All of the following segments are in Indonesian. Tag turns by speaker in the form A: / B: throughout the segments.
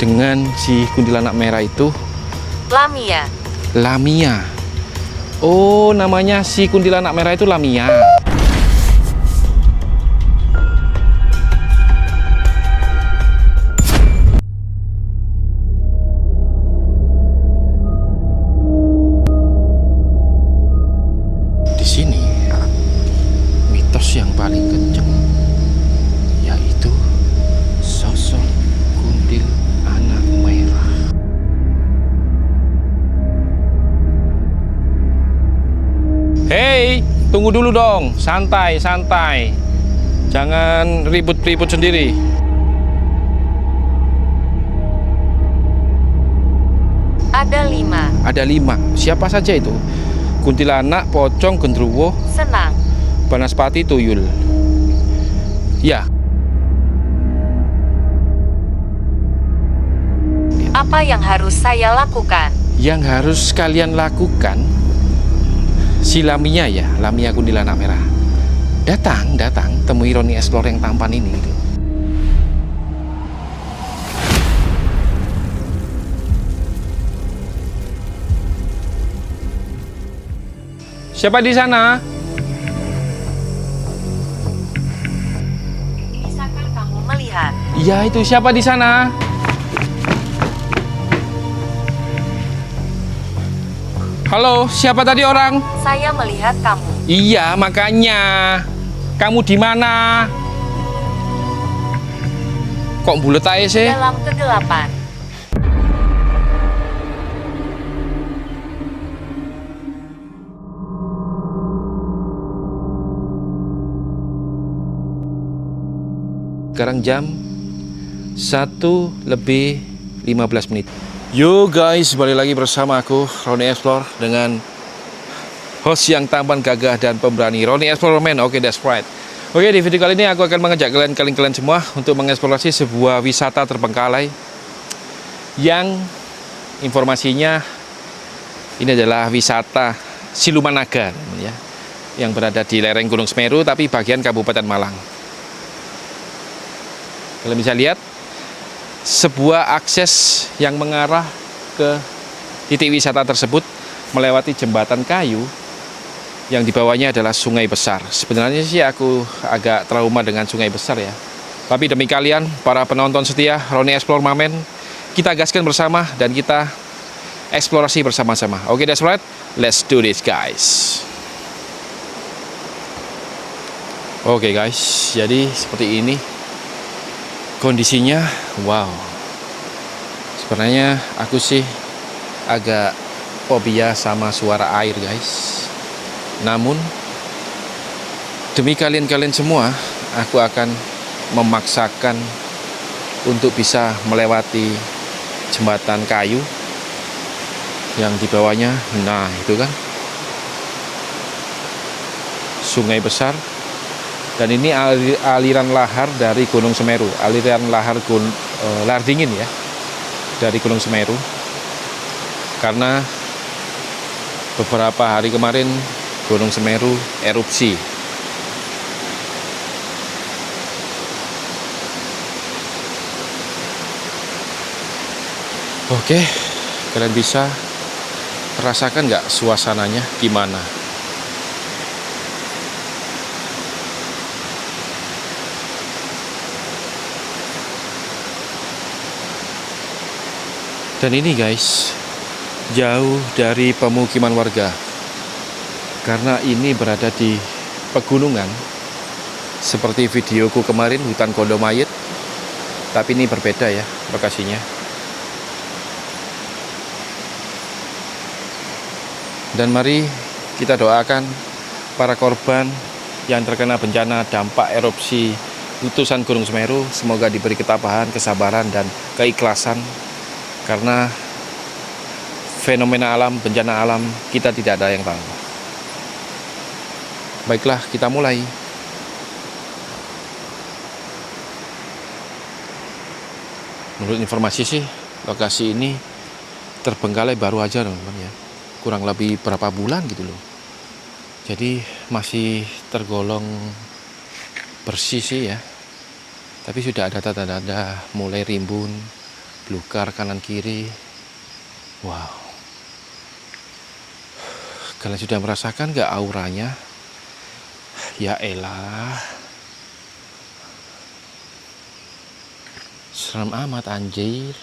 A: dengan si kuntilanak merah itu?
B: Lamia.
A: Lamia. Oh, namanya si kuntilanak merah itu Lamia. Di sini mitos yang paling kenceng yaitu sosok kuntilanak merah. Hei, tunggu dulu dong, santai, santai. Jangan ribut-ribut sendiri.
B: Ada 5.
A: Ada 5. Siapa saja itu? Kuntilanak, pocong, gendruwo,
B: Senang.
A: banaspati, tuyul. Ya,
B: Apa yang harus saya lakukan?
A: yang harus kalian lakukan, si Lamia ya, Lamia kuntilanak merah. Datang, temui Roni Explore yang tampan ini. Gitu. Siapa di sana?
B: Bisakah kamu melihat?
A: Iya, itu siapa di sana? Halo, siapa tadi orang?
B: Saya melihat kamu.
A: Iya, makanya. Kamu di mana? Kok bulet aja sih?
B: Dalam kegelapan.
A: Sekarang jam 1:15. Yo guys, balik lagi bersama aku Roni Explore dengan host yang tampan, gagah dan pemberani, Roni Explore Man. Oke, that's right. Oke, di video kali ini aku akan mengajak kalian semua untuk mengeksplorasi sebuah wisata terbengkalai yang informasinya ini adalah wisata Siluman Naga ya, yang berada di lereng Gunung Semeru tapi bagian Kabupaten Malang. Kalian bisa lihat sebuah akses yang mengarah ke titik wisata tersebut melewati jembatan kayu yang di bawahnya adalah sungai besar. Sebenarnya sih aku agak trauma dengan sungai besar ya. Tapi demi kalian, para penonton setia Roni Explore Mamen, kita gaskan bersama dan kita eksplorasi bersama-sama. Oke, that's right. Let's do this, guys. Oke, guys. Jadi seperti ini kondisinya. Wow. Sebenarnya aku sih agak fobia sama suara air, guys. Namun demi kalian semua, aku akan memaksakan untuk bisa melewati jembatan kayu yang di bawahnya. Nah, itu kan sungai besar. Dan ini aliran lahar dari Gunung Semeru, aliran lahar lahar dingin ya dari Gunung Semeru. Karena beberapa hari kemarin Gunung Semeru erupsi. Oke, kalian bisa rasakan nggak suasananya gimana? Dan ini guys, jauh dari pemukiman warga. Karena ini berada di pegunungan. Seperti videoku kemarin, hutan Kondomayit. Tapi ini berbeda ya lokasinya. Dan mari kita doakan para korban yang terkena bencana dampak erupsi letusan Gunung Semeru. Semoga diberi ketabahan, kesabaran, dan keikhlasan. Karena fenomena alam, bencana alam, kita tidak ada yang tahu. Baiklah, kita mulai. Menurut informasi sih, lokasi ini terbengkalai baru aja teman-teman ya. Kurang lebih berapa bulan gitu loh. Jadi masih tergolong bersih sih ya. Tapi sudah ada tanda-tanda mulai rimbun, Belukar kanan kiri. Wow. Kalian sudah merasakan gak auranya? Ya elah. Serem amat anjir.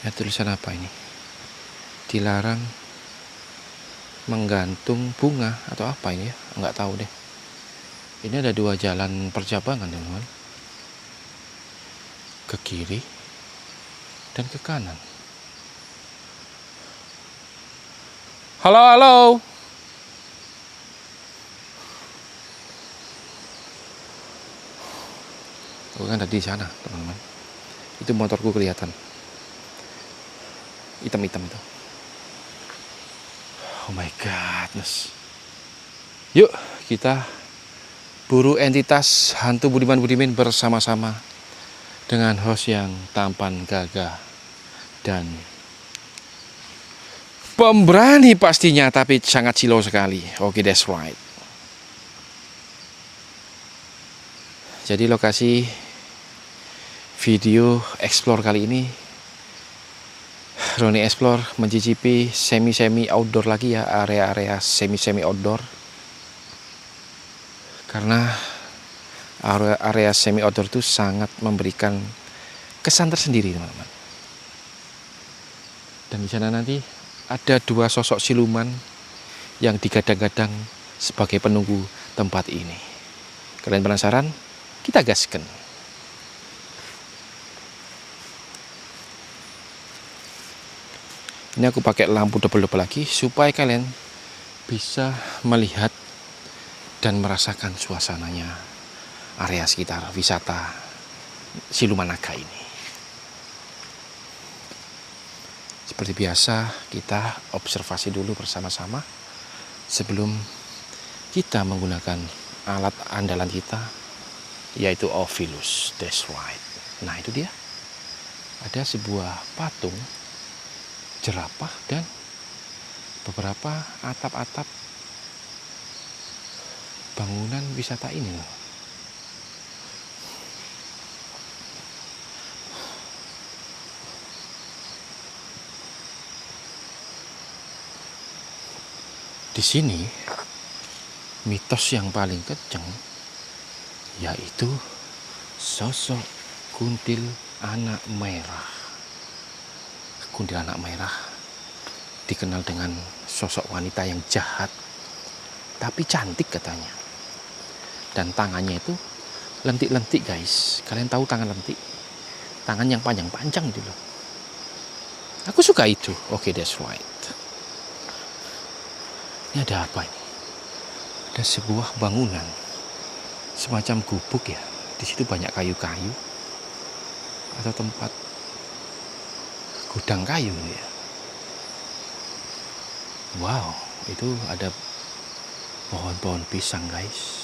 A: Ya, tulisan apa ini? Dilarang menggantung bunga atau apa ini ya? Nggak tahu deh. Ini ada 2 jalan percabangan, teman-teman. Ke kiri dan ke kanan. Halo, halo. Oh, kan tadi di sana, teman-teman. Itu motorku kelihatan. Hitam-hitam itu. Oh my godness. Yuk, kita buru entitas hantu Budiman Budimin bersama-sama dengan host yang tampan, gagah, dan pemberani pastinya, tapi sangat silau sekali. Oke, that's right. Jadi lokasi video explore kali ini, Roni Explore mencicipi semi-semi outdoor lagi ya, area-area semi-semi outdoor. Karena area semi outdoor itu sangat memberikan kesan tersendiri, teman-teman. Dan di sana nanti ada 2 sosok siluman yang digadang-gadang sebagai penunggu tempat ini. Kalian penasaran? Kita gaskan. Ini aku pakai lampu double-double lagi supaya kalian bisa melihat dan merasakan suasananya area sekitar wisata Siluman Naga ini. Seperti biasa, kita observasi dulu bersama-sama sebelum kita menggunakan alat andalan kita, yaitu Ovilus. That's right. Nah, itu dia. Ada sebuah patung jerapah dan beberapa atap-atap bangunan wisata ini loh. Di sini mitos yang paling kenceng yaitu sosok kuntil anak merah. Kuntil anak merah dikenal dengan sosok wanita yang jahat tapi cantik katanya. Dan tangannya itu lentik-lentik, guys. Kalian tahu tangan lentik? Tangan yang panjang-panjang gitu loh. Aku suka itu. Oke, that's right. Ini ada apa ini? Ada sebuah bangunan semacam gubuk ya. Di situ banyak kayu-kayu atau tempat gudang kayu ya. Wow, itu ada pohon-pohon pisang, guys.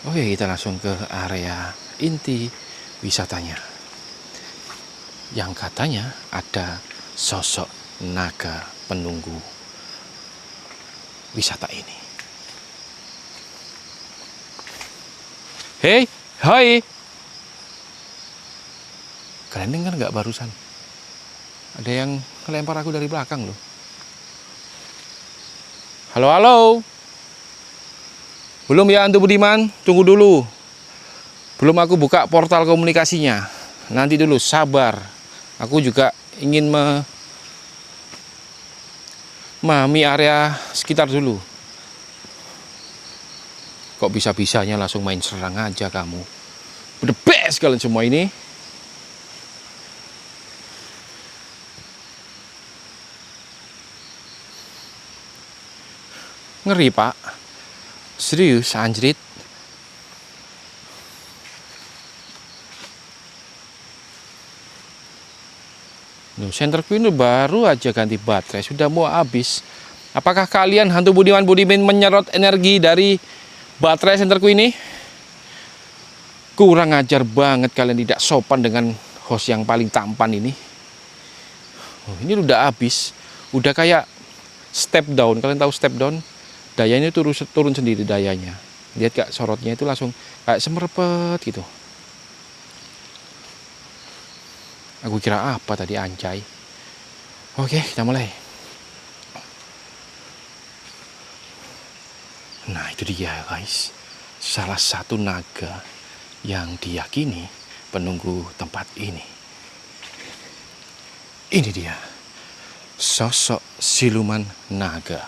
A: Oke, kita langsung ke area inti wisatanya, yang katanya ada sosok naga penunggu wisata ini. Hei, hai. Kalian dengar nggak barusan? Ada yang ngelempar aku dari belakang loh. Halo, halo. Belum ya hantu Budiman? Tunggu dulu. Belum aku buka portal komunikasinya. Nanti dulu, sabar. Aku juga ingin memahami area sekitar dulu. Kok bisa-bisanya langsung main serang aja kamu? Udah best kalian semua ini. Ngeri, Pak. Serius, anjrit. Center Queen baru aja ganti baterai, sudah mau habis. Apakah kalian hantu Budiman Budimin menyerot energi dari baterai Center Queen ini? Kurang ajar banget kalian, tidak sopan dengan host yang paling tampan ini. Oh, ini udah habis. Udah kayak step down. Kalian tahu step down? Dayanya turun sendiri dayanya. Lihat Kak, sorotnya itu langsung kayak semerpet gitu. Aku kira apa tadi, anjay. Oke, kita mulai. Nah, itu dia guys. Salah satu naga yang diyakini penunggu tempat ini. Ini dia. Sosok siluman naga.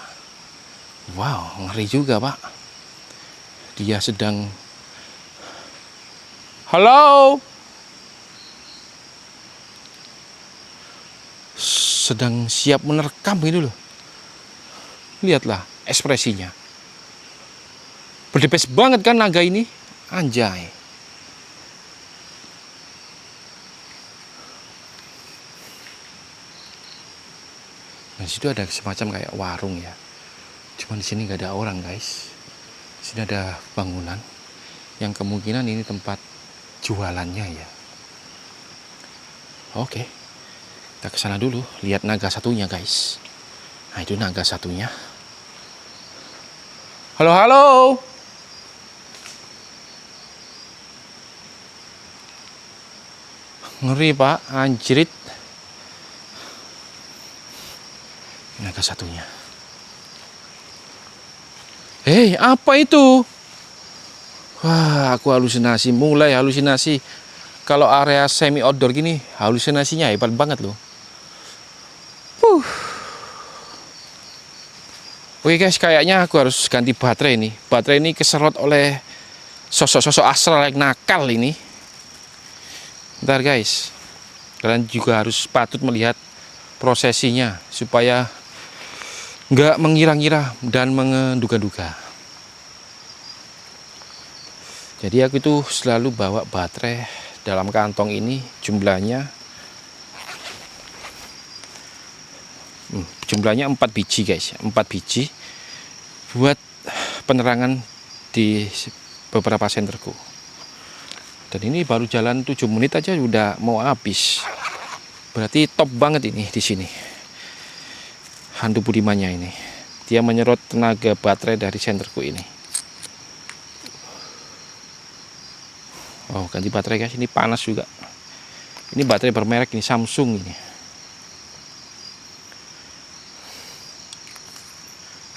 A: Wow, ngeri juga, Pak. Dia sedang... Halo? Sedang siap menerkam gitu loh. Lihatlah ekspresinya. Berdepes banget kan naga ini. Anjay. Nah, situ ada semacam kayak warung ya. Cuman di sini nggak ada orang guys. Di sini ada bangunan yang kemungkinan ini tempat jualannya ya. Oke, kita ke sana dulu. Lihat naga satunya guys. Nah, itu naga satunya. Halo, halo. Ngeri Pak, anjrit. Naga satunya. Hei, apa itu? Wah, aku halusinasi, mulai halusinasi. Kalau area semi outdoor gini, halusinasinya hebat banget loh. Oke guys, kayaknya aku harus ganti baterai ini. Baterai ini keserot oleh sosok-sosok astral yang nakal ini. Bentar guys, kalian juga harus patut melihat prosesinya supaya nggak mengira-ngira dan menduga-duga. Jadi aku itu selalu bawa baterai dalam kantong ini, jumlahnya 4 biji guys, 4 biji buat penerangan di beberapa senterku. Dan ini baru jalan 7 menit aja udah mau habis. Berarti top banget ini di sini. Hantu Budimannya ini. Dia menyerot tenaga baterai dari senterku ini. Oh, ganti baterai guys, ini panas juga. Ini baterai bermerek ini Samsung ini.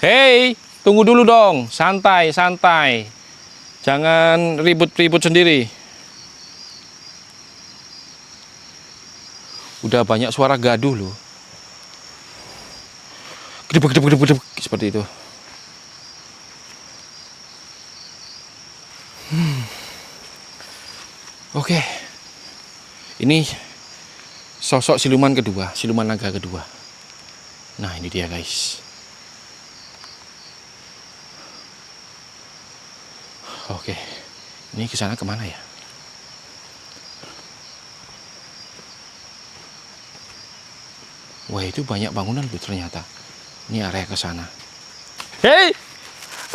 A: Hei, tunggu dulu dong. Santai, santai. Jangan ribut-ribut sendiri. Udah banyak suara gaduh loh. Gedebuk, seperti itu. Oke. Ini sosok siluman kedua, siluman naga kedua. Nah, ini dia guys. Oke. Ini ke sana kemana ya? Wah, itu banyak bangunan loh ternyata. Ini area ke sana. Hei!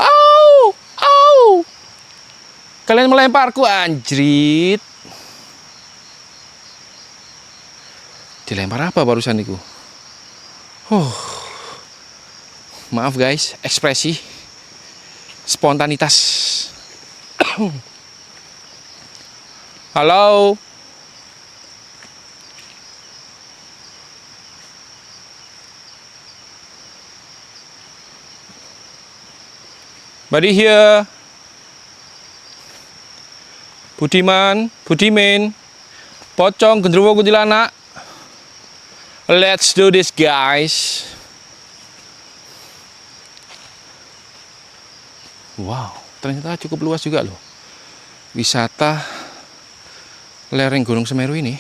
A: Au! Au! Kalian melemparku, anjrit. Dilempar apa barusan itu? Maaf guys, ekspresi spontanitas. Halo. Buddy here. Budiman, Budimin, pocong, genderuwo, kuntilanak. Let's do this guys. Wow, ternyata cukup luas juga loh. Wisata lereng Gunung Semeru ini.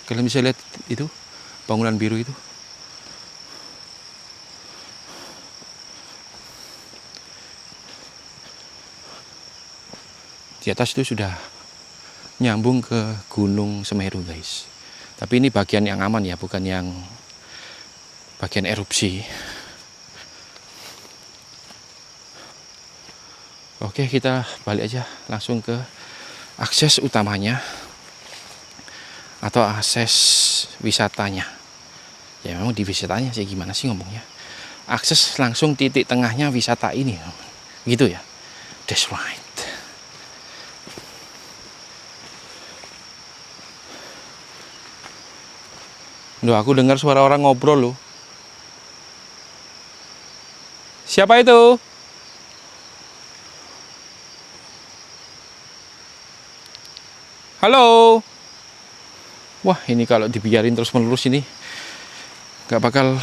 A: Kalian bisa lihat itu, bangunan biru itu. Di atas itu sudah nyambung ke Gunung Semeru guys. Tapi ini bagian yang aman ya, bukan yang bagian erupsi. Oke, kita balik aja langsung ke akses utamanya atau akses wisatanya. Ya memang di wisatanya sih, gimana sih ngomongnya. Akses langsung titik tengahnya wisata ini. Gitu ya. That's right. Loh, aku dengar suara orang ngobrol loh. Siapa itu? Halo. Wah, ini kalau dibiarin terus-menerus ini nggak bakal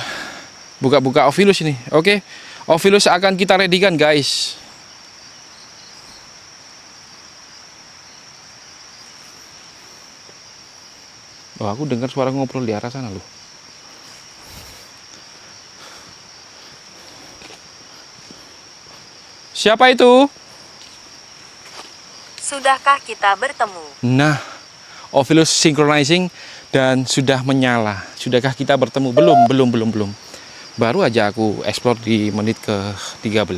A: buka-buka Ovilus ini. Oke, Ovilus akan kita readykan, guys. Oh, aku dengar suara ngobrol di arah sana loh. Siapa itu?
B: Sudahkah kita bertemu?
A: Nah, Ovilus synchronizing dan sudah menyala. Sudahkah kita bertemu? Belum. Baru aja aku explore di menit ke-13.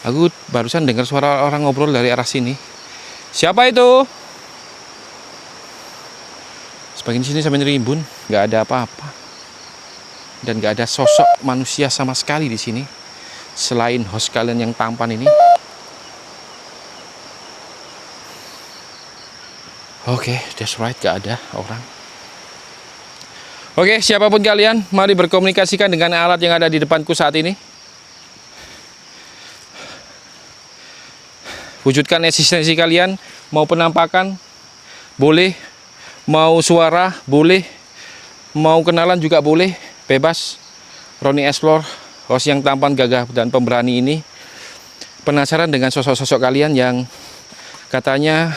A: Aku barusan dengar suara orang ngobrol dari arah sini. Siapa itu? Sebagian sini sampai rimbun, nggak ada apa-apa. Dan nggak ada sosok manusia sama sekali di sini. Selain host kalian yang tampan ini. Oke, that's right, gak ada orang. Oke, siapapun kalian, mari berkomunikasikan dengan alat yang ada di depanku saat ini. Wujudkan eksistensi kalian, mau penampakan, boleh. Mau suara, boleh. Mau kenalan juga boleh, bebas. Ronnie Explore, host yang tampan, gagah, dan pemberani ini. Penasaran dengan sosok-sosok kalian yang katanya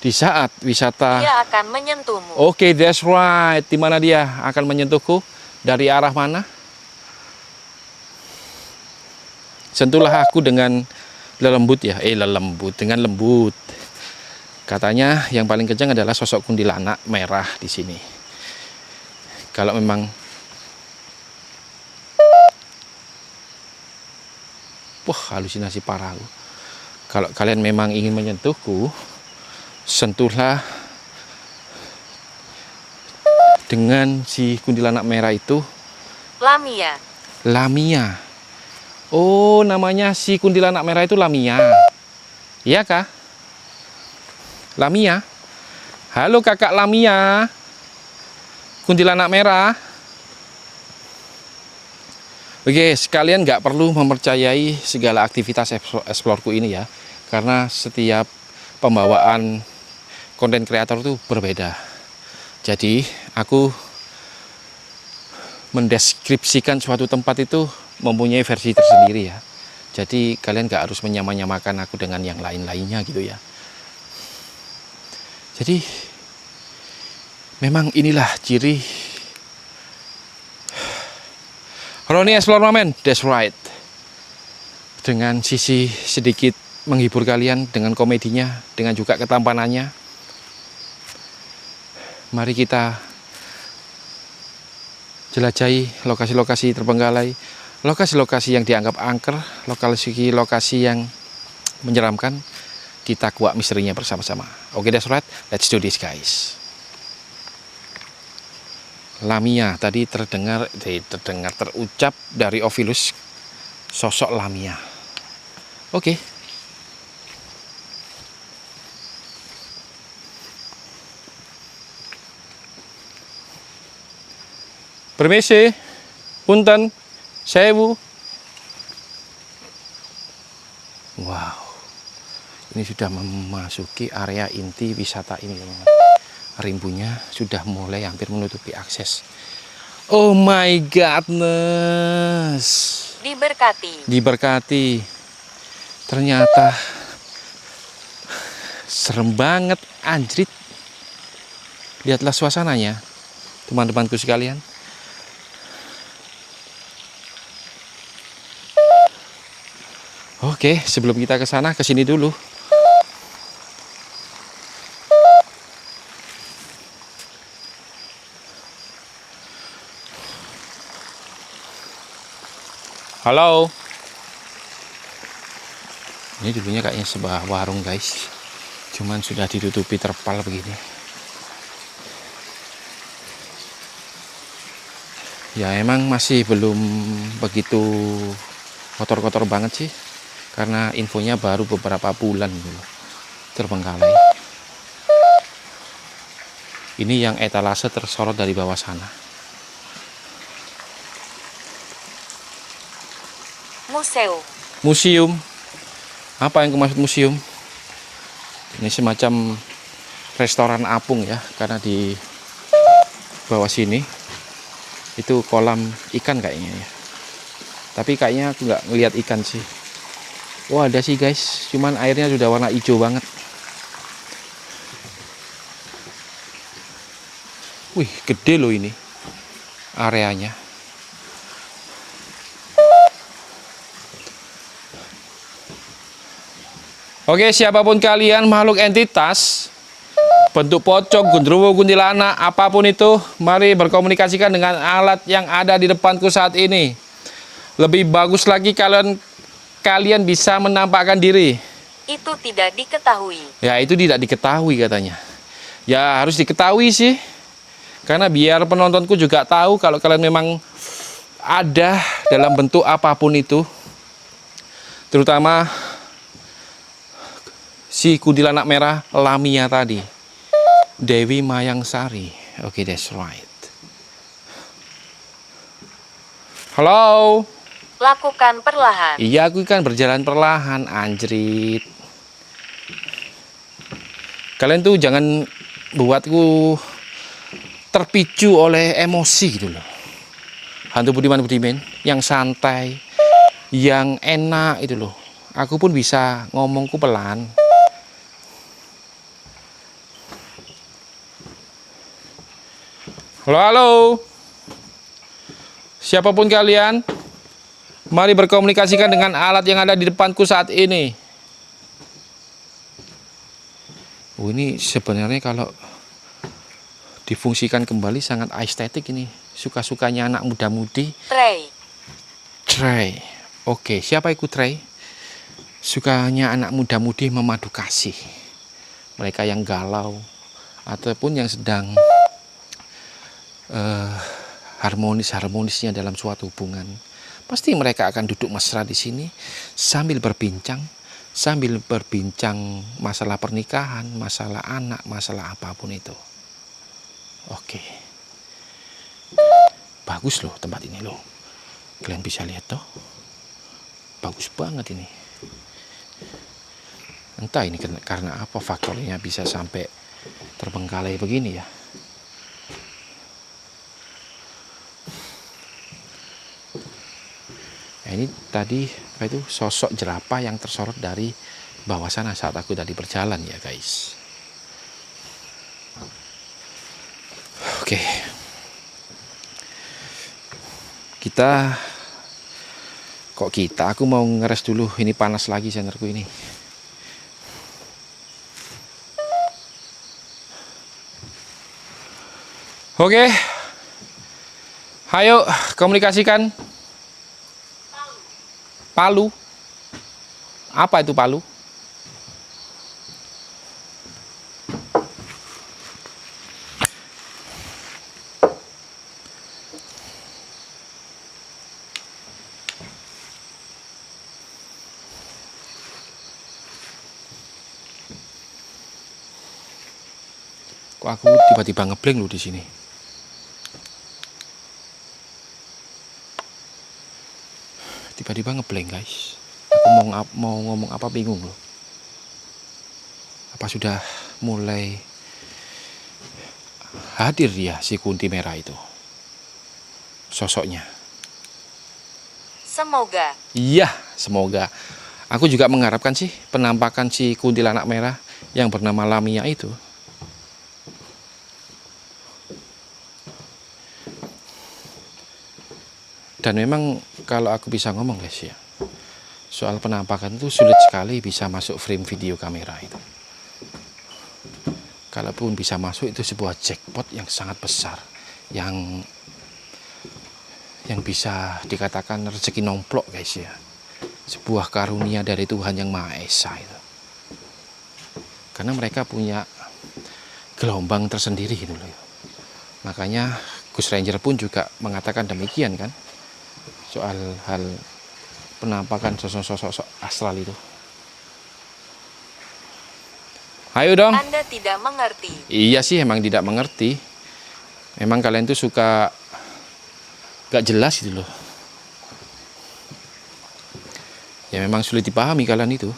A: di saat wisata
B: Dia akan menyentuhmu.
A: Oke, that's right. Di mana dia akan menyentuhku? Dari arah mana? Sentuhlah aku dengan lembut ya. Dengan lembut. Katanya yang paling kencang adalah sosok kuntilanak merah di sini. Kalau memang halusinasi parah. Kalau kalian memang ingin menyentuhku, sentuhlah dengan si kuntilanak merah itu. Lamia. Oh, namanya si kuntilanak merah itu Lamia. Iya kah? Lamia. Halo kakak Lamia. Kuntilanak merah. Oke, sekalian nggak perlu mempercayai segala aktivitas explore-ku ini ya. Karena setiap pembawaan konten kreator itu berbeda. Jadi aku mendeskripsikan suatu tempat itu mempunyai versi tersendiri ya. Jadi kalian gak harus menyamakan aku dengan yang lain-lainnya gitu ya. Jadi memang inilah ciri Ronnie Explore Mamen, that's right. Dengan sisi sedikit menghibur kalian dengan komedinya, dengan juga ketampanannya. Mari kita jelajahi lokasi-lokasi terbengkalai, lokasi-lokasi yang dianggap angker, lokasi-lokasi yang menyeramkan. Kita kuak misterinya bersama-sama. Oke, that's right. Let's do this, guys. Lamia tadi terucap dari Ovilus, sosok Lamia. Oke. Permisi, punten, sewu. Wow, ini sudah memasuki area inti wisata ini, teman-teman. Rimbunya sudah mulai hampir menutupi akses. Oh my godness. Diberkati. Ternyata serem banget, anjrit. Lihatlah suasananya, teman-temanku sekalian. Oke, sebelum kita ke sana, ke sini dulu. Halo. Ini dulunya kayaknya sebuah warung, guys. Cuman sudah ditutupi terpal begini. Ya emang masih belum begitu kotor-kotor banget sih. karena infonya baru beberapa bulan dulu terbengkalai. Ini yang etalase tersorot dari bawah sana.
B: Museum.
A: Museum. Apa yang maksud museum? Ini semacam restoran apung ya, karena di bawah sini itu kolam ikan kayaknya ya. Tapi kayaknya aku nggak ngelihat ikan sih. Wah, ada sih guys, cuman airnya sudah warna hijau banget. Wih, gede loh ini areanya. Oke, siapapun kalian, makhluk entitas, bentuk pocong, genderuwo, kuntilanak, apapun itu, mari berkomunikasikan dengan alat yang ada di depanku saat ini. Lebih bagus lagi kalian bisa menampakkan diri.
B: Itu tidak diketahui.
A: Ya, itu tidak diketahui katanya. Ya, harus diketahui sih. Karena biar penontonku juga tahu kalau kalian memang ada dalam bentuk apapun itu. Terutama si kuntilanak merah Lamia tadi. Dewi Mayangsari. Oke, that's right. Halo.
B: Lakukan perlahan.
A: Iya, aku kan berjalan perlahan, anjrit. Kalian tuh jangan buatku terpicu oleh emosi gitu loh. Hantu Budiman yang santai, yang enak itu loh. Aku pun bisa ngomongku pelan. Halo, halo. Siapapun kalian, mari berkomunikasikan dengan alat yang ada di depanku saat ini. Oh, ini sebenarnya kalau difungsikan kembali sangat estetik ini. Suka-sukanya anak muda-mudi. Tray. Oke, siapa ikut Tray? Sukanya anak muda-mudi memadu kasih. Mereka yang galau ataupun yang sedang harmonisnya dalam suatu hubungan. Pasti mereka akan duduk mesra di sini sambil berbincang masalah pernikahan, masalah anak, masalah apapun itu. Oke. Bagus loh tempat ini loh. Kalian bisa lihat toh. Bagus banget ini. Entah ini karena apa faktornya bisa sampai terbengkalai begini ya. Nah, ini tadi apa itu sosok jerapah yang tersorot dari bawah sana saat aku tadi berjalan ya guys. Oke. Aku mau ngeres dulu, ini panas lagi senterku ini. Oke. Ayo komunikasikan. Palu. Apa itu palu? Kok aku tiba-tiba ngeblank loh di sini. Tiba-tiba ngeblank guys. Aku mau ngomong apa bingung loh. Apa sudah mulai hadir dia si kunti merah itu? Sosoknya.
B: Semoga.
A: Iya, semoga. Aku juga mengharapkan sih penampakan si kuntilanak merah yang bernama Lamia itu. Dan memang kalau aku bisa ngomong guys ya, soal penampakan itu sulit sekali bisa masuk frame video kamera itu. Kalaupun bisa masuk itu sebuah jackpot yang sangat besar, yang bisa dikatakan rezeki nomplok guys ya. Sebuah karunia dari Tuhan yang Maha Esa itu. Karena mereka punya gelombang tersendiri gitu loh. Makanya Ghost Ranger pun juga mengatakan demikian kan. Soal hal penampakan sosok-sosok astral itu. Ayo dong.
B: Anda tidak mengerti.
A: Iya sih, emang tidak mengerti. Memang kalian tuh suka gak jelas gitu loh. Ya memang sulit dipahami kalian itu.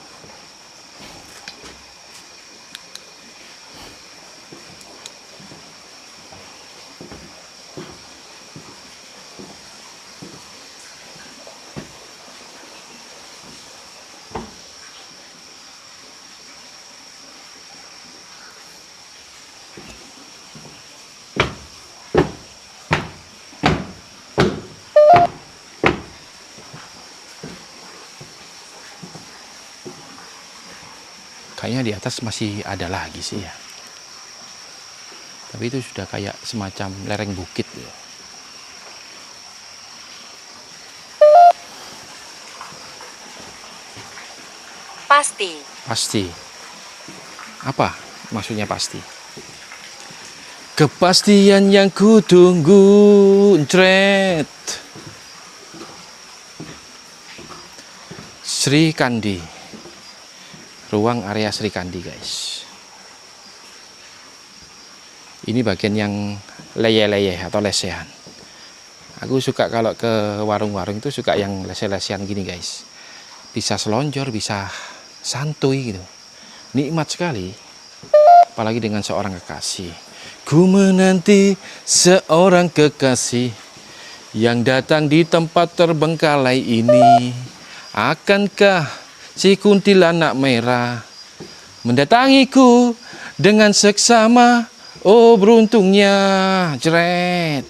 A: Kayaknya di atas masih ada lagi sih ya. Tapi itu sudah kayak semacam lereng bukit ya.
B: Pasti.
A: Pasti. Apa maksudnya pasti? Kepastian yang kutunggu, Jret. Sri Kandi. Ruang area Sri Kandi, guys. Ini bagian yang leye-leye atau lesehan. Aku suka kalau ke warung-warung itu suka yang lese-lesehan gini, guys. Bisa selonjor, bisa santuy gitu. Nikmat sekali. Apalagi dengan seorang kekasih. Ku menanti seorang kekasih yang datang di tempat terbengkalai ini. Akankah si kuntilanak merah mendatangiku dengan seksama? Oh beruntungnya, Jret.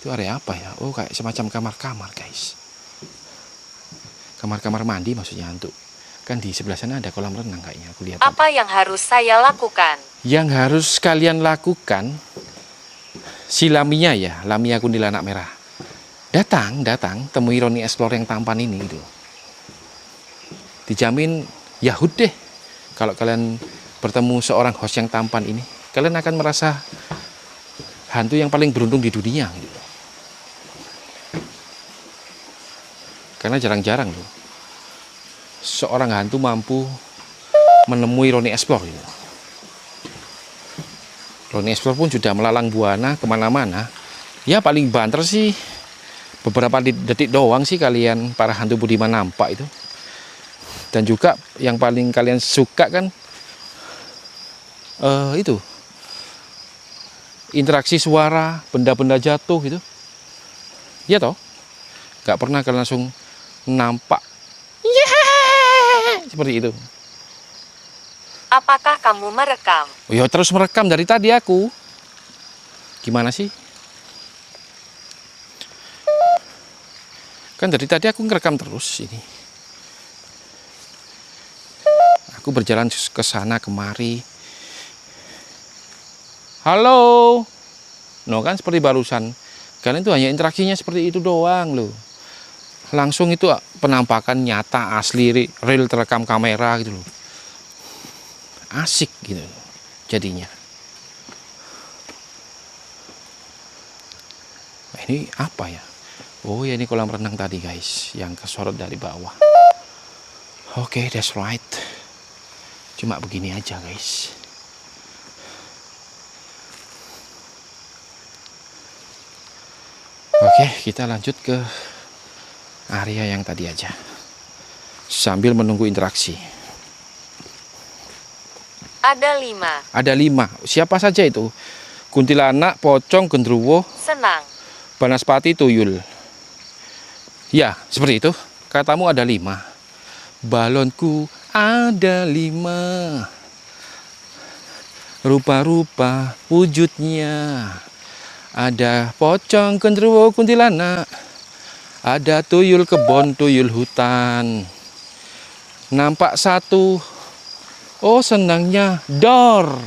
A: Itu area apa ya? Oh kayak semacam kamar-kamar, guys. Kamar-kamar mandi maksudnya hantu. Kan di sebelah sana ada kolam renang kayaknya, aku lihat.
B: Apa yang harus saya lakukan?
A: Yang harus kalian lakukan, si Lamia ya, Lamia kuntilanak merah. Datang, temui Roni Explore yang tampan ini gitu. Dijamin yahud deh. Kalau kalian bertemu seorang host yang tampan ini, kalian akan merasa hantu yang paling beruntung di dunia gitu. Karena jarang-jarang loh seorang hantu mampu menemui Roni Explore gitu. Roni Explore pun sudah melalang buana kemana-mana. Ya paling banter sih beberapa detik doang sih kalian para hantu budiman nampak itu. Dan juga yang paling kalian suka kan itu interaksi suara, benda-benda jatuh gitu. Iya toh? Gak pernah kalian langsung nampak seperti itu.
B: Apakah kamu merekam?
A: Ya terus merekam dari tadi aku. Gimana sih? Kan dari tadi aku ngerekam terus ini. Aku berjalan ke sana kemari. Halo. No kan seperti barusan. Kalian itu hanya interaksinya seperti itu doang loh. Langsung itu penampakan nyata asli real terekam kamera gitu loh. Asik gitu jadinya. Nah, ini apa ya? Oh ya ini kolam renang tadi guys, yang kesorot dari bawah. Oke, that's right. Cuma begini aja guys. Oke, kita lanjut ke area yang tadi aja. Sambil menunggu interaksi.
B: Ada 5.
A: Ada 5. Siapa saja itu? Kuntilanak, pocong, gendruwo,
B: Senang.
A: banaspati, tuyul. Ya, seperti itu. Katamu ada 5. Balonku ada 5. Rupa-rupa wujudnya. Ada pocong, gendruwo, kuntilanak. Ada tuyul kebon, tuyul hutan. Nampak 1. Oh, senangnya dor.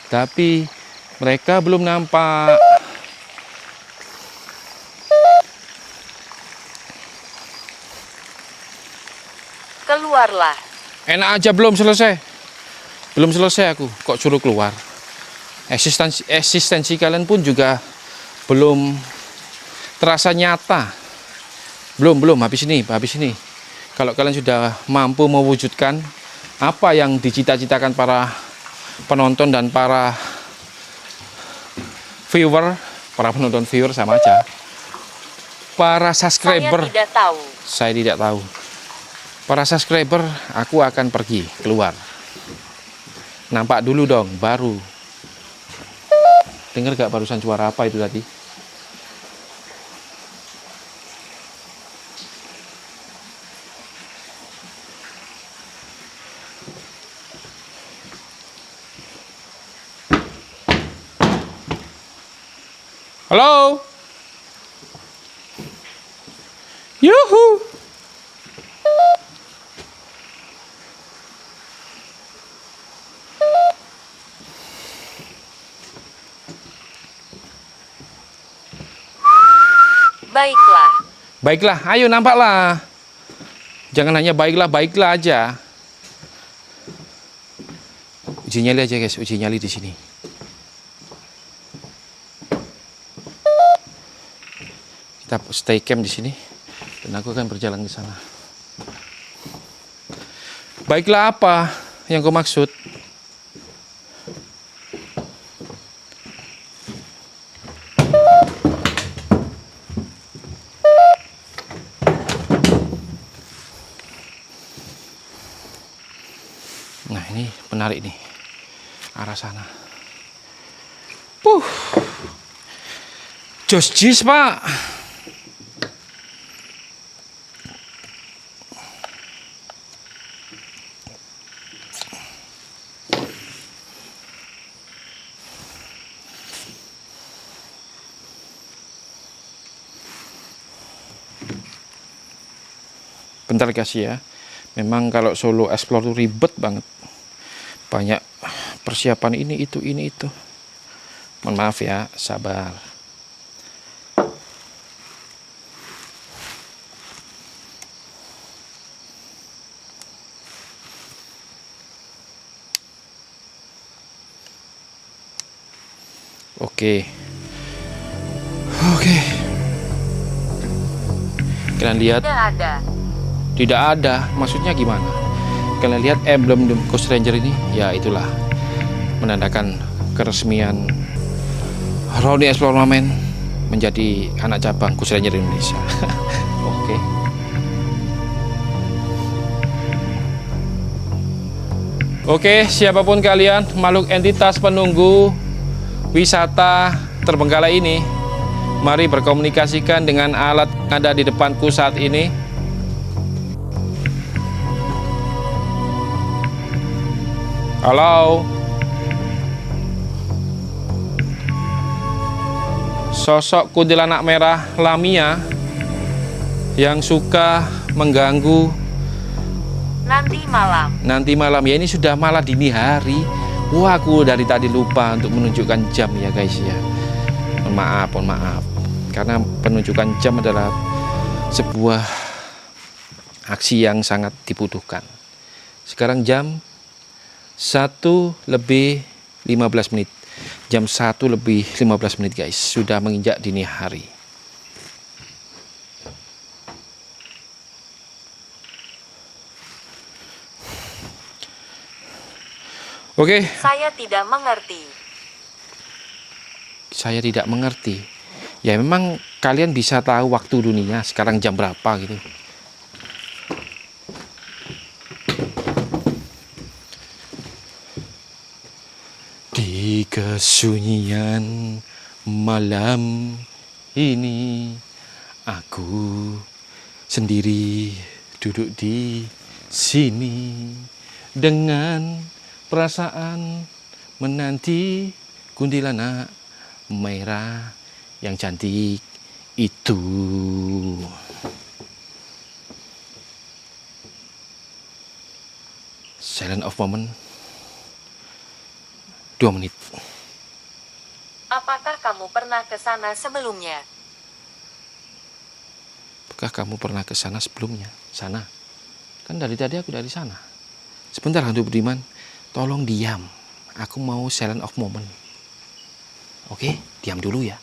A: Tapi mereka belum nampak.
B: Keluarlah.
A: Enak aja belum selesai. Belum selesai aku, kok suruh keluar. Eksistensi kalian pun juga belum terasa nyata. Belum, habis ini. Kalau kalian sudah mampu mewujudkan apa yang dicita-citakan para penonton dan para penonton viewer sama aja. Para subscriber. Saya tidak tahu. Para subscriber, aku akan pergi keluar. Nampak dulu dong, baru. Dengar gak barusan suara apa itu tadi? Halo? Yuhu! Baiklah, ayo nampaklah. Jangan hanya baiklah aja. Uji nyali aja guys, uji nyali di sini. Kita stay camp di sini dan aku akan berjalan ke sana. Baiklah apa yang kau maksud? Nah ini menarik nih, arah sana. Jos jis pak. Bentar guys ya. Memang kalau solo explore tuh ribet banget. Banyak persiapan ini itu. Mohon maaf ya, sabar. Oke. Kalian lihat? Tidak ada. Maksudnya gimana? Kalian lihat emblem Ghost Ranger ini? Ya itulah menandakan keresmian Ronnie Explorerman menjadi anak cabang Ghost Ranger Indonesia. Oke. Oke, siapapun kalian, makhluk entitas penunggu wisata terbengkalai ini, mari berkomunikasikan dengan alat yang ada di depanku saat ini. Halo. Sosok kuntilanak merah Lamia yang suka mengganggu nanti malam. Ya ini sudah malah dini hari. Wah, aku dari tadi lupa untuk menunjukkan jam ya guys ya. Mohon maaf. Karena penunjukan jam adalah sebuah aksi yang sangat dibutuhkan. Sekarang jam 1:15. Jam 1:15 guys. Sudah menginjak dini hari. Oke.
B: Saya tidak mengerti.
A: Ya memang kalian bisa tahu waktu dunia sekarang jam berapa gitu. Di kesunyian malam ini aku sendiri duduk di sini dengan perasaan menanti kuntilanak merah yang cantik itu. Silent of moment 2 menit.
B: Apakah kamu pernah ke sana sebelumnya?
A: Apakah kamu pernah ke sana sebelumnya? Sana. Kan dari tadi aku dari sana. Sebentar hantu beriman. Tolong diam. Aku mau silent of moment. Oke, diam dulu ya.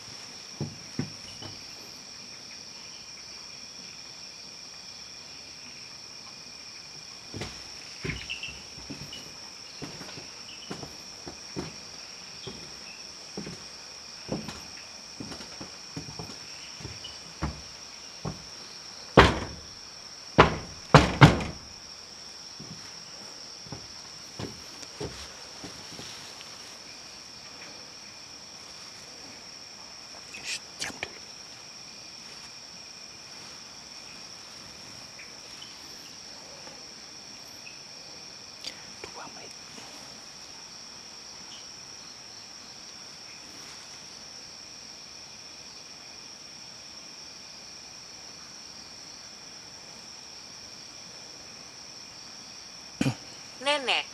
A: Shh, diam dulu. Dua menit.
B: Nenek.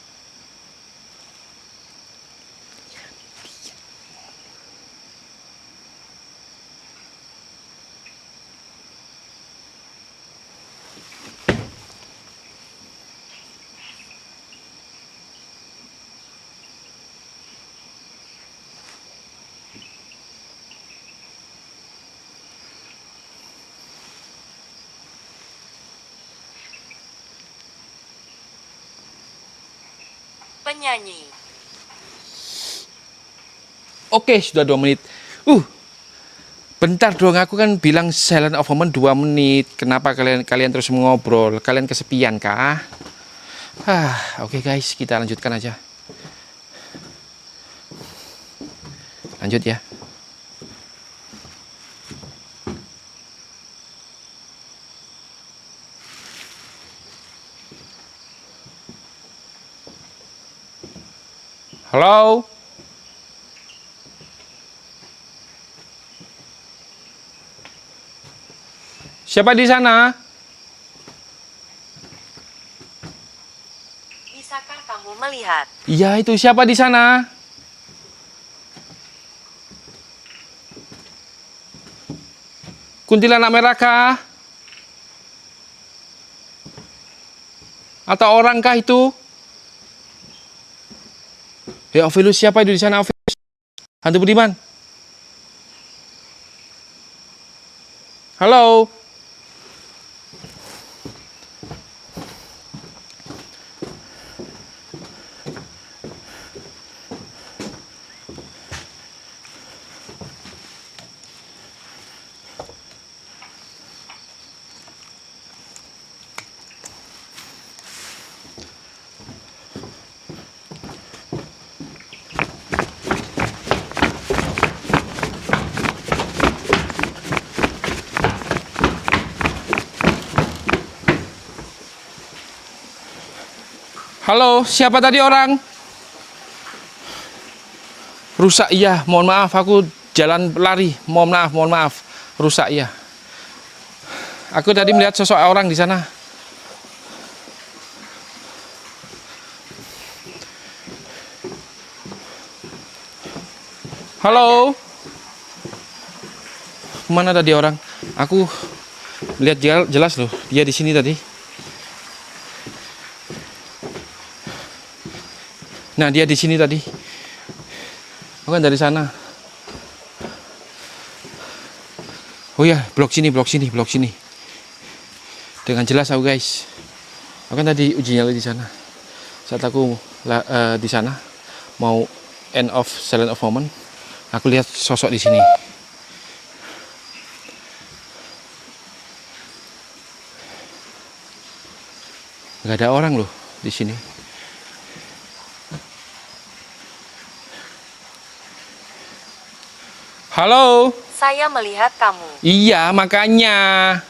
B: Penyanyi.
A: Oke, sudah 2 menit. Bentar dong, aku kan bilang silent of moment 2 menit. Kenapa kalian terus ngobrol? Kalian kesepian kah? Oke guys, kita lanjutkan aja. Lanjut ya. Halo? Siapa di sana?
B: Bisakah kamu melihat?
A: Iya, itu siapa di sana? Kuntilanak merah kah? Atau orangkah itu? Ya, Ovilus, siapa itu di sana, Ovilus? Hantu Budiman? Halo? Halo, siapa tadi orang? Rusak, iya, mohon maaf, aku jalan lari, mohon maaf, rusak, iya. Aku tadi melihat sosok orang di sana. Halo? Mana tadi orang? Aku lihat jelas loh, dia di sini tadi. Nah, dia di sini tadi. Aku kan dari sana. Oh ya, blok sini. Dengan jelas aku guys. Aku kan tadi uji nyali di sana. Saat aku di sana mau end of silent of moment, aku lihat sosok di sini. Gak ada orang loh di sini. Halo?
B: Saya melihat kamu.
A: Iya, makanya.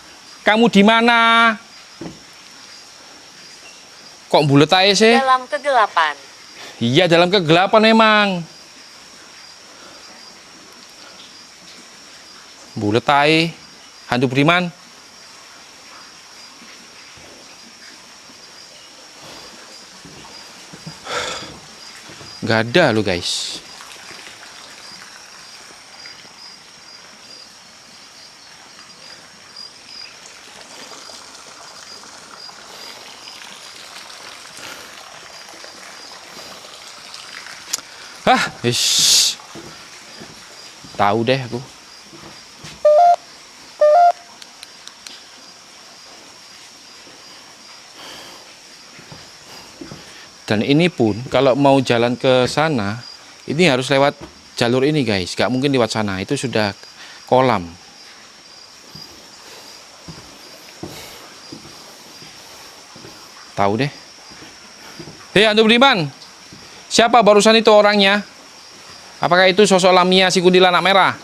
A: Kamu di mana? Kok bulet aja sih?
B: Dalam kegelapan.
A: Iya, dalam kegelapan memang. Bulet aja. Hantu Budiman. Gak ada lo guys. Hah, ish. Tahu deh aku. Dan ini pun kalau mau jalan ke sana, ini harus lewat jalur ini guys. Gak mungkin lewat sana, itu sudah kolam. Tahu deh. Hei Antum Budiman, siapa barusan itu orangnya? Apakah itu sosok Lamia si kuntilanak merah?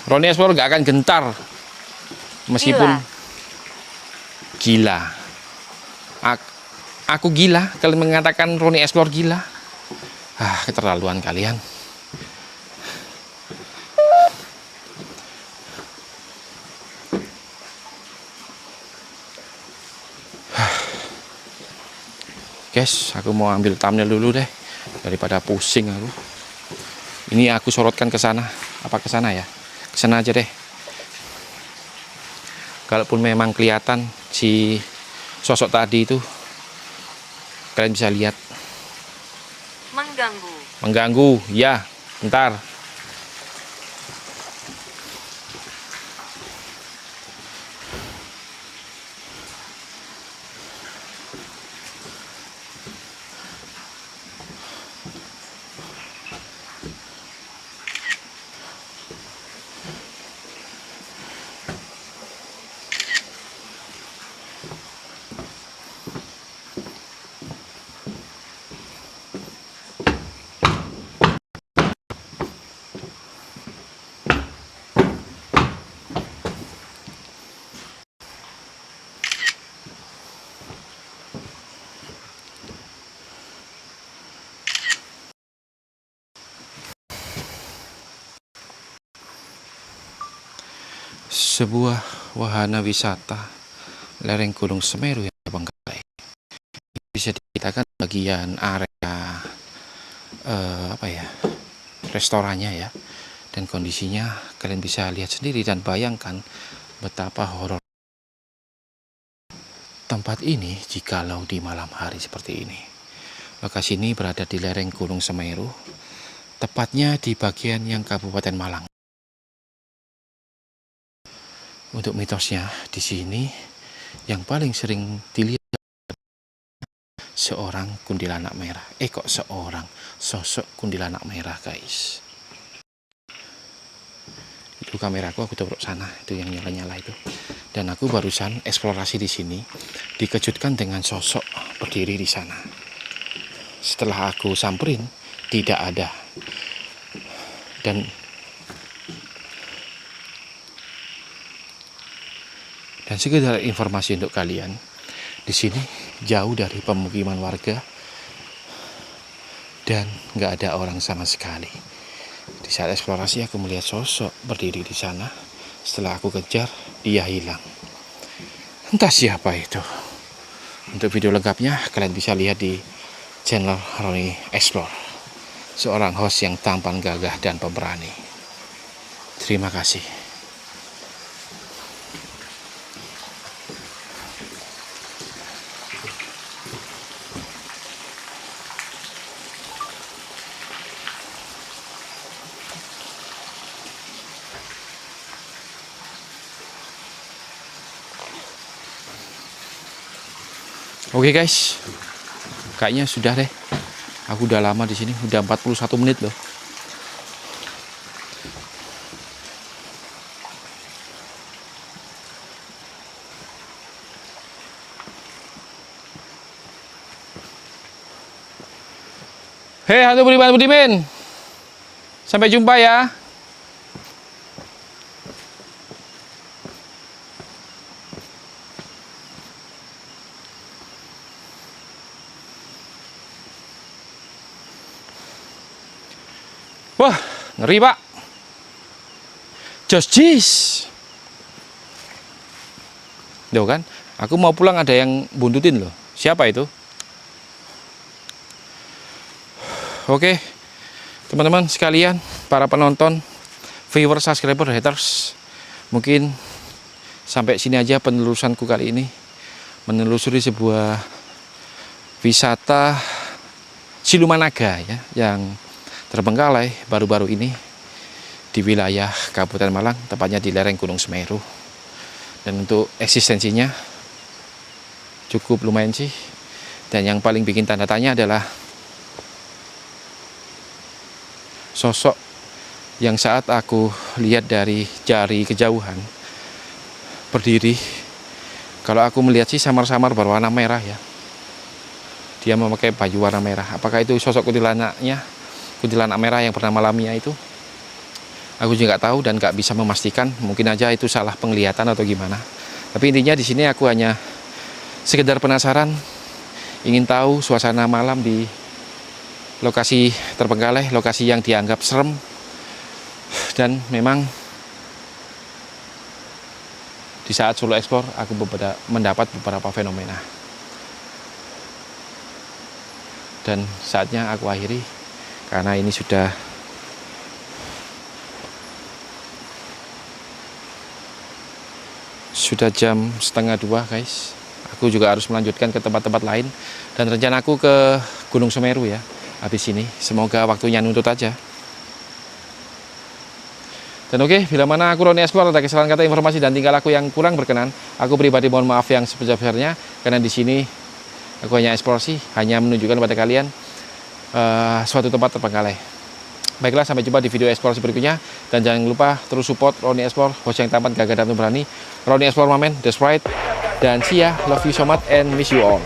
A: Ronnie Explore gak akan gentar meskipun gila. Aku gila, kalian mengatakan Ronnie Explore gila. Ah, keterlaluan kalian. Guys, aku mau ambil thumbnail dulu deh daripada pusing aku. Ini aku sorotkan ke sana. Apa ke sana ya? Ke sana aja deh. Kalaupun memang kelihatan si sosok tadi itu, kalian bisa lihat. Mengganggu, ya. Bentar. Sebuah wahana wisata lereng Gunung Semeru yang terbengkalai. Bisa dikatakan bagian area restorannya ya. Dan kondisinya kalian bisa lihat sendiri dan bayangkan betapa horor tempat ini jikalau di malam hari seperti ini. Lokasi ini berada di lereng Gunung Semeru, tepatnya di bagian yang Kabupaten Malang. Untuk mitosnya di sini yang paling sering dilihat seorang kuntilanak merah. Kok seorang sosok kuntilanak merah, guys. Itu kameraku aku taruh sana, itu yang nyala-nyala itu. Dan aku barusan eksplorasi di sini, dikejutkan dengan sosok berdiri di sana. Setelah aku samperin, tidak ada. Dan sekedar informasi untuk kalian, di sini jauh dari pemukiman warga dan nggak ada orang sama sekali. Di saat eksplorasi aku melihat sosok berdiri di sana. Setelah aku kejar, dia hilang. Entah siapa itu. Untuk video lengkapnya kalian bisa lihat di channel Ronnie Explore, seorang host yang tampan, gagah, dan pemberani. Terima kasih. Oke guys, kayaknya sudah deh. Aku udah lama di sini, udah 41 menit loh. Hei hantu Budiman, sampai jumpa ya. Wah, ngeri pak. Just cheese. Loh kan, aku mau pulang ada yang buntutin loh. Siapa itu? Oke, teman-teman sekalian, para penonton, viewer, subscriber, haters, mungkin sampai sini aja penelusuranku kali ini. Menelusuri sebuah wisata siluman naga ya, yang terbengkalai baru-baru ini di wilayah Kabupaten Malang, tepatnya di lereng Gunung Semeru. Dan untuk eksistensinya cukup lumayan sih. Dan yang paling bikin tanda tanya adalah sosok yang saat aku lihat dari jari kejauhan berdiri. Kalau aku melihat sih samar-samar berwarna merah ya. Dia memakai baju warna merah. Apakah itu sosok kuntilanaknya, kuntilanak merah yang bernama Lamia itu? Aku juga nggak tahu dan nggak bisa memastikan. Mungkin aja itu salah penglihatan atau gimana. Tapi intinya di sini aku hanya sekedar penasaran, ingin tahu suasana malam di lokasi terbengkalai, lokasi yang dianggap serem. Dan memang di saat solo explore aku mendapat beberapa fenomena. Dan saatnya aku akhiri karena ini sudah jam 1:30 guys. Aku juga harus melanjutkan ke tempat-tempat lain dan rencana aku ke Gunung Semeru ya habis ini. Semoga waktunya nuntut aja. Dan oke, bila mana aku Roni Explore ada kesalahan kata, informasi dan tingkah laku yang kurang berkenan, aku pribadi mohon maaf yang sebesar-besarnya, karena di sini aku hanya eksplorasi, hanya menunjukkan kepada kalian suatu tempat terbengkalai. Baiklah, sampai jumpa di video eksplorasi berikutnya, dan jangan lupa terus support Roni Explore, host yang tampan, gagah dan berani. Roni Explore Mamen, that's right. Dan see ya, love you so much and miss you all.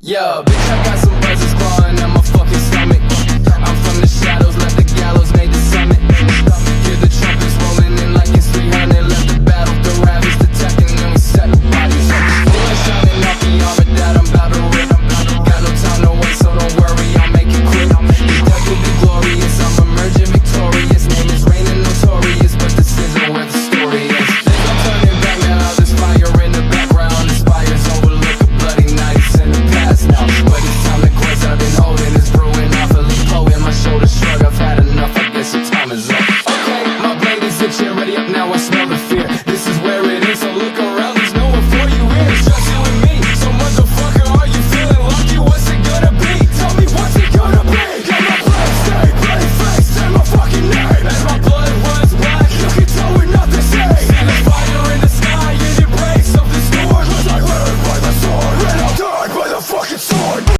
C: Yeah, bitch, I got some buzzes clawing at my fucking stomach. I'm from the shadows, left the gallows, made the summit. Hear the trumpets rolling in like it's 300. Left the battle, the ravaged, attacking, and we set the bodies up. Bullets shining off the armor that I'm about to rip. Got no time to waste, so don't worry, I'll make it quick. The death will be glorious, I'm emerging victorious. Name is reigning notorious, but this isn't where the story is. There's no turning back now, there's fire in the background. Inspires overlook a bloody nights in the past now. But it's time to quest, I've been holding this brewing off a Lipo in my shoulder shrug. I've had enough, I guess your time is up. Okay, my blade is itching, ready up.